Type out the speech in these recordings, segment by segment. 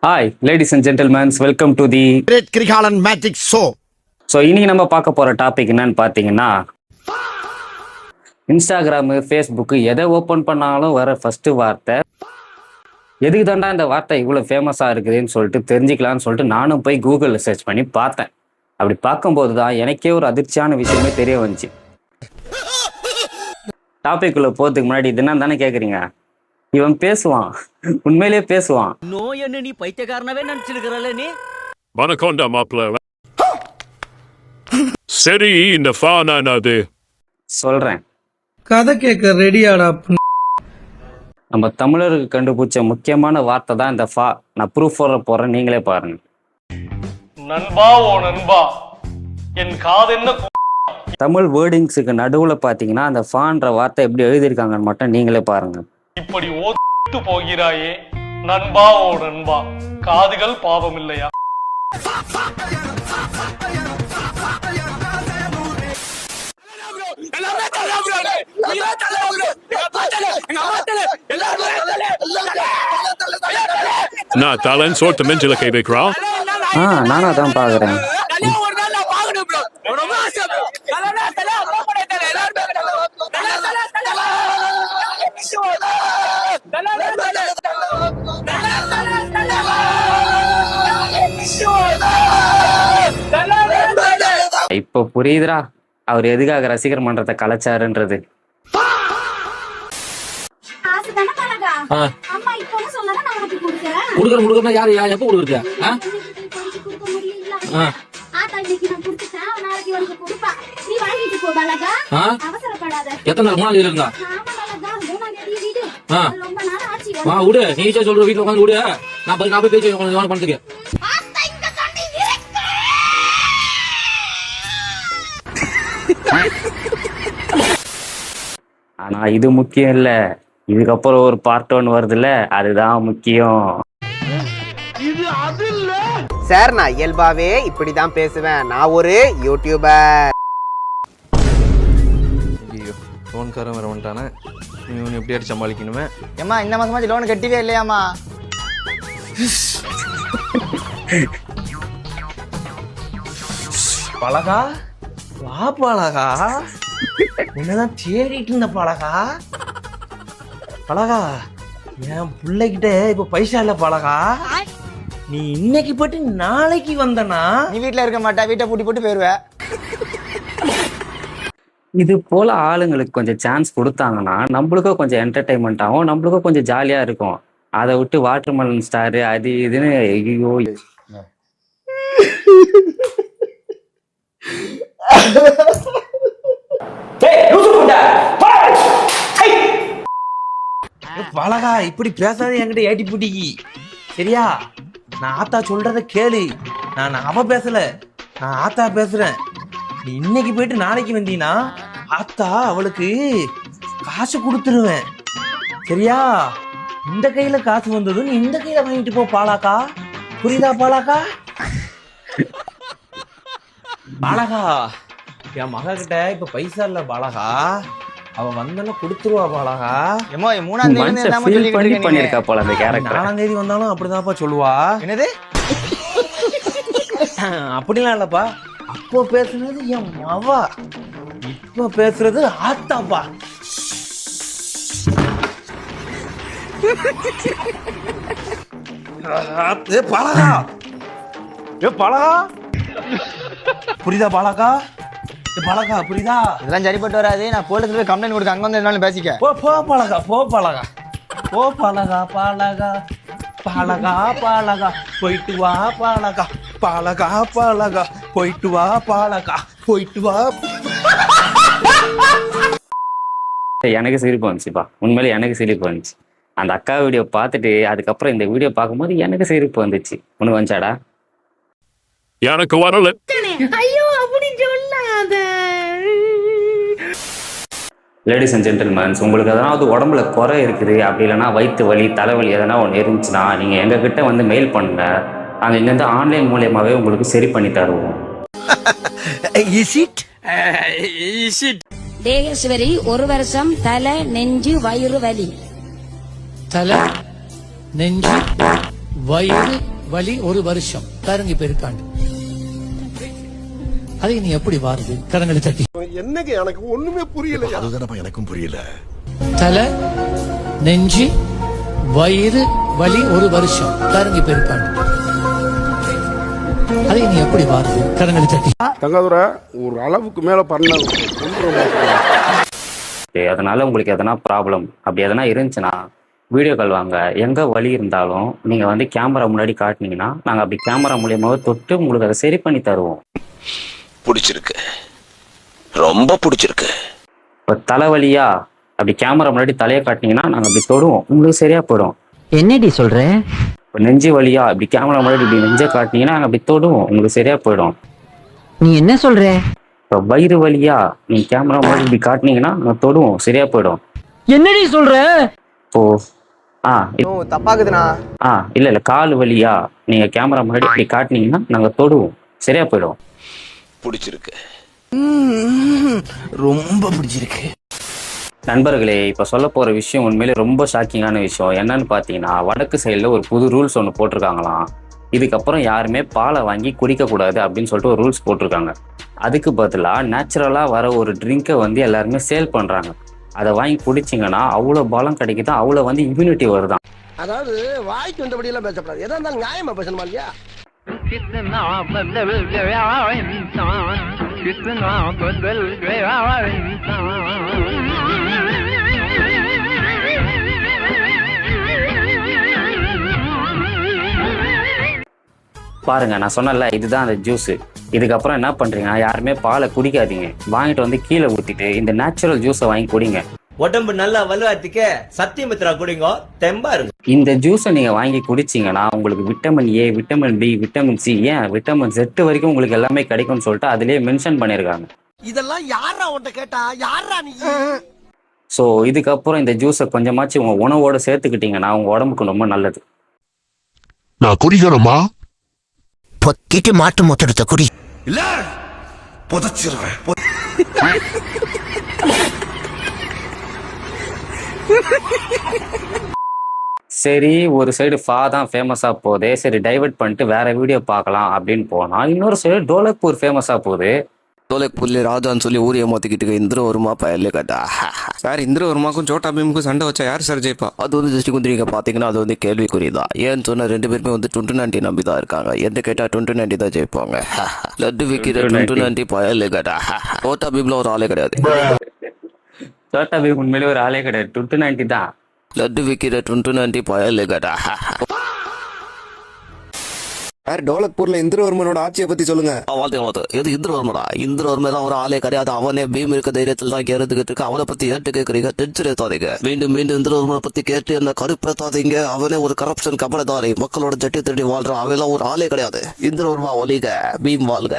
Hi ladies and gentlemens, welcome to the great Kirikalan magic show. So இன்னைக்கு நம்ம பார்க்க போகிற டாபிக் என்னன்னு பார்த்தீங்கன்னா, இன்ஸ்டாகிராமு ஃபேஸ்புக்கு எதை ஓப்பன் பண்ணாலும் வர ஃபஸ்ட்டு வார்த்தை எதுக்கு தாண்டா இந்த வார்த்தை இவ்வளோ ஃபேமஸாக இருக்குதுன்னு சொல்லிட்டு தெரிஞ்சுக்கலான்னு சொல்லிட்டு நானும் போய் கூகுளில் சர்ச் பண்ணி பார்த்தேன். அப்படி பார்க்கும்போது தான் எனக்கே ஒரு அதிர்ச்சியான விஷயமே தெரிய வந்துச்சு. டாபிக்குள்ளே போகிறதுக்கு முன்னாடி இது என்ன தானே கேட்குறீங்க? இவன் பேசுவான், உண்மையிலேயே பேசுவான். நோய் என்ன நீ பைத்தியக்காரனவே நினைச்சிருக்கிறல்ல நீ. வணக்கம்டா மாப்பிள்ள. சரி, இந்த ஃபானா என்னது? சொல்றேன், கதை கேட்க ரெடியாடா. நம்ம தமிழருக்கு கண்டுபிடிச்ச முக்கியமான வார்த்தை தான் இந்த ஃபா. நான் ப்ரூஃப் போடுறேன், நீங்களே பாருங்க. நண்பா ஓ நண்பா, என் காதென்ன தமிழ் வேர்டிங்ஸுக்கு நடுவில் பார்த்தீங்கன்னா அந்த ஃபான்ற வார்த்தை எப்படி எழுதியிருக்காங்கன்னு மட்டும் நீங்களே பாருங்க. இப்படி ஓட்டு போகிறாயே நண்பா ஓ நண்பா, காதுகள் பாவம் இல்லையா? நான் தலன் சோட்டு மெஞ்சில கை வைக்கிறான். நானும் அதான் பார்க்குறேன். இப்போ புரியுதுடா அவர் எதுக்காக ரசிகர் மன்றத்தை கலைச்சாருன்றது. எத்தனை நாள் இருந்தா விடு, நீ சொல்ற வீட்டுல உட்காந்து விடு. நான் போய் பேச்சு பண்றதுக்கு. ஆனா இது முக்கியம் இல்ல, இதுக்கப்புறம் ஒரு பார்ட் 1 வருதுல்ல, அதுதான் முக்கியம். சார், நான் இயல்பாவே இப்படிதான் பேசுவேன். நான் ஒரு யூடியூபர். ஐயோ, லோன்காரன் வர வந்துட்டானே, இவன் எப்படி அடி சமாளிக்கணுமே. ஏம்மா, இந்த மாசமாச்சு லோன் கட்டிவே இல்லையாமா? பழகா வா பழகா, என்னதான் தேடிட்டு இருந்த பழகா. பழகா, என் பிள்ளைகிட்ட இப்ப பைசா இல்ல பழகா. நீ இன்னைக்கு போட்டு நாளைக்கு வந்தனா நீ வீட்டுல இருக்க மாட்டா, வீட்டை பூட்டி போட்டு போயிருவ. இது போல ஆளுங்களுக்கு கொஞ்சம் சான்ஸ் கொடுத்தாங்கன்னா நம்மளுக்கும் கொஞ்சம் என்டர்டைன்மெண்ட் ஆகும், நம்மளுக்கும் கொஞ்சம் ஜாலியா இருக்கும். அதை விட்டு வாட்டர்மெலன் ஸ்டாரு அது இதுன்னு ஐயோ. பழகா, இப்படி பேசாத என்கிட்ட ஏட்டி பூட்டிக்கி, சரியா? நான் ஆத்தா சொல்றத கேளு. நான் அவ பேசல, நான் ஆத்தா பேசுறேன். நீ இன்னைக்கு போயிட்டு நாளைக்கு வந்தீங்கன்னா ஆத்தா அவளுக்கு காசு கொடுத்துருவேன், சரியா? இந்த கையில காசு வந்ததும் நீ இந்த கையில வாங்கிட்டு போ பாலாக்கா, புரியுதா பாலாக்கா? பாலகா, என் மக கிட்ட இப்ப பைசா இல்ல பாலகா, அவ வந்தாலும் கொடுத்துருவா பாலகா. பண்ணிருக்கா போல அந்த கேரக்டர். 4ஆம் தேதி வந்தாலும் அப்படிதான்ப்பா சொல்லுவா. என்னது? அப்படிலாம் இல்லப்பா, அப்போ பேசுனது என் மவா, இப்ப பேசுறது ஆத்தாப்பா. பழகா, பழகா, புரியுதா பாலகா? பழகா, புரியுதா? இதெல்லாம் சரிப்பட்டு வராது. நான் போலீஸ்ல போய் கம்ப்ளைண்ட் கொடுக்க, அங்க வந்து என்னாலும் பேசிக்க. போ பழகா, போ பழகா, போ பழகா. பழகா பழகா பழகா, போயிட்டு வா பழகா. பழகா பழகா, போயிட்டு வா பழகா, போயிட்டு வா. எனக்கு சிரிப்பு வந்துச்சுப்பா, உண்மையிலே எனக்கு சிரிப்பு வந்துச்சு. அந்த அக்கா வீடியோ பார்த்துட்டு அதுக்கப்புறம் இந்த வீடியோ பார்க்கும்போது எனக்கு சிரிப்பு வந்துச்சு. உனக்கு வந்துச்சாடா? எனக்கு வரல. லேடிஸ் அண்ட் ஜென்டில்மேன்ஸ், உங்களுக்கு எதனாவது உடம்புல குறை இருக்குது, அப்படி இல்லைன்னா வயிற்று வலி தலைவலி எதனா ஒன்று இருந்துச்சுன்னா நீங்கள் எங்ககிட்ட வந்து மெயில் பண்ணுங்க. நாங்கள் இங்கேருந்து ஆன்லைன் மூலியமாகவே உங்களுக்கு சரி பண்ணி தருவோம். தேகேஸ்வரி, 1 வருஷம் தலை நெஞ்சு வயிறு வலி. தலை நெஞ்சு வயிறு வலி 1 வருஷம் கரங்கி பெருக்காண்டு. அதை நீ எப்படி வாருது கரங்களை தட்டி? என்னங்க எனக்கு ஒண்ணுமே புரியல. அதுதானப்பா எனக்கும் புரியல. தலை, நெஞ்சு, வயிறு வலி 1 வருஷம் கரங்கி பெருக்காண்டு. அதை நீ எப்படி வாருது கரங்களை தட்டி? தங்காதுரை ஒரு அளவுக்கு மேல பண்ண. அதனால உங்களுக்கு எதனா ப்ராப்ளம் அப்படி எதனா இருந்துச்சுன்னா வீடியோ கால் வாங்க. எங்கே வலி இருந்தாலும் நீங்கள் வந்து கேமரா முன்னாடி காட்டினீங்கன்னா நாங்கள் அப்படி கேமரா மூலியமாகவே தொட்டு உங்களுக்கு அதை சரி பண்ணி தருவோம். பிடிச்சிருக்கு, ரொம்ப பிடிச்சிருக்கு. இப்போ தலைவலியா அப்படி கேமரா முன்னாடி தலையை காட்டினீங்கன்னா நாங்கள் அப்படி தொடுவோம், உங்களுக்கு சரியா போயிடும். என்னடி சொல்ற? இப்போ நெஞ்சு வலியா அப்படி கேமரா முன்னாடி இப்படி நெஞ்சை காட்டினீங்கன்னா நாங்கள் அப்படி தொடுவோம், உங்களுக்கு சரியா போயிடும். நீ என்ன சொல்ற? இப்போ வயிறு வலியா நீங்கள் கேமரா முன்னாடி இப்படி காட்டினீங்கன்னா நாங்கள் தொடுவோம், சரியா போயிடும். என்னடி சொல்ற? இப்போ தப்பாக்குதுண்ணா. இல்லை கால் வலியா நீங்கள் கேமரா முன்னாடி இப்படி காட்டினீங்கன்னா நாங்கள் தொடுவோம், சரியா போயிடும். பிடிச்சிருக்கு, ரொம்ப பிடிச்சிருக்கு. நண்பர்களே, இப்போ சொல்ல போகிற விஷயம் உண்மையிலே ரொம்ப ஷாக்கிங்கான விஷயம். என்னன்னு பார்த்தீங்கன்னா, வடக்கு சைடில் ஒரு புது ரூல்ஸ் ஒன்று போட்டிருக்காங்களாம். இதுக்கப்புறம் யாருமே பாலை வாங்கி குடிக்கக்கூடாது அப்படின்னு சொல்லிட்டு ஒரு ரூல்ஸ் போட்டிருக்காங்க. அதுக்கு பதிலாக நேச்சுரலாக வர ஒரு ட்ரிங்கை வந்து எல்லாருமே சேல் பண்ணுறாங்க. அதை வாங்கி குடிச்சிங்கன்னா அவ்வளோ பலம் கிடைக்குதான், அவ்வளோ வந்து இம்யூனிட்டி வருதான். அதாவது வாய்க்கு வந்தபடி எல்லாம் பேசப்படாது. எதா இருந்தாலும் நியாயமா பேசணுமா இல்லையா? பாருங்க, நான் சொன்னல இதுதான் அந்த ஜூஸ். இதுக்கப்புறம் என்ன பண்றீங்கன்னா, யாருமே பாலை குடிக்காதீங்க. வாங்கிட்டு வந்து கீழே ஊத்திட்டு இந்த நேச்சுரல் ஜூஸை வாங்கி குடிங்க. உடம்பு நல்லா வலுவாத்துக்க சத்தியமித்ரா குடிங்க, தெம்பா இருங்க. இந்த ஜூஸை நீங்க வாங்கி குடிச்சிங்கன்னா உங்களுக்கு vitamin A, vitamin B, vitamin C, ஏன் விட்டமின் Z வரைக்கும் உங்களுக்கு எல்லாமே கிடைக்கும்னு சொல்லிட்டு அதுலயே மென்ஷன் பண்ணியிருக்காங்க. இதெல்லாம் யாரா உன்கிட்ட கேட்டா? யாரா நீ? ஸோ இதுக்கப்புறம் இந்த ஜூஸை கொஞ்சமாச்சு உங்க உணவோட சேர்த்துக்கிட்டீங்கன்னா உங்க உடம்புக்கு ரொம்ப நல்லது. நான் குடிக்கணுமா? பொத்திட்டு மாட்டு மொத்தத்தை குடி. இல்ல புதைச்சிருவேன். சரி, ஒரு சைடு ஃபா தான் ஃபேமஸா போகுது, சரி டைவர்ட் பண்ணிட்டு வேற வீடியோ பார்க்கலாம் அப்படின்னு போனா இன்னொரு சைடு டோலக்பூர் ஃபேமஸா போகுது. டோலக்பூர்ல ராஜான்னு சொல்லி ஊர் ஏமாத்திக்கிட்டு இந்திரவர்மா பயல்ல கேட்டா சார், இந்திரவர்மாக்கும் சோட்டா பீமுக்கும் சண்டை வச்சா யார் சார் ஜெயிப்பா? அது வந்து ஜஸ்ட் குந்திரிங்க பாத்தீங்கன்னா அது வந்து கேள்விக்குறிதான். ஏன்னு சொன்னா 2 பேருமே வந்து 2090 நம்பி தான் இருக்காங்க. எந்த கேட்டா 2090 தான் ஜெயிப்பாங்க. லட்டு விக்கிற 2090 பயல்ல கேட்டா சோட்டா பீம்ல ஒரு ஆளே கிடையாது. சோட்டா பீம் உண்மையிலே ஒரு ஆளே கிடையாது, 2090 தான். லட்டு விக்கிற 2090 பயல்ல கேட்டா. டோலக்பூர்ல இந்திரவர்மனோட ஆட்சியை பத்தி சொல்லுங்க. எது இந்திரவர்மடா? இந்திரவர்ம தான் ஒரு ஆளே கிடையாது. அவனே பீம் இருக்க தைரியத்தில் தான் கேட்டுக்கிட்டு இருக்கு. அவனை பத்தி ஏட்டு கேட்கறீங்க, டென்ஷன் ஏத்தாதீங்க. மீண்டும் மீண்டும் இந்திரவர்மனை பத்தி கேட்டு என்ன கருப்பேத்தாதீங்க. அவனே ஒரு கரப்ஷன் கபலதாரி, மக்களோட ஜட்டி திருடி வாழ்றான். அவெல்லாம் ஒரு ஆளே கிடையாது. இந்திரவர்மா ஒலிக, பீம் வாழ்க.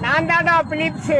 நான் தாடா பிலிப்ஸ்.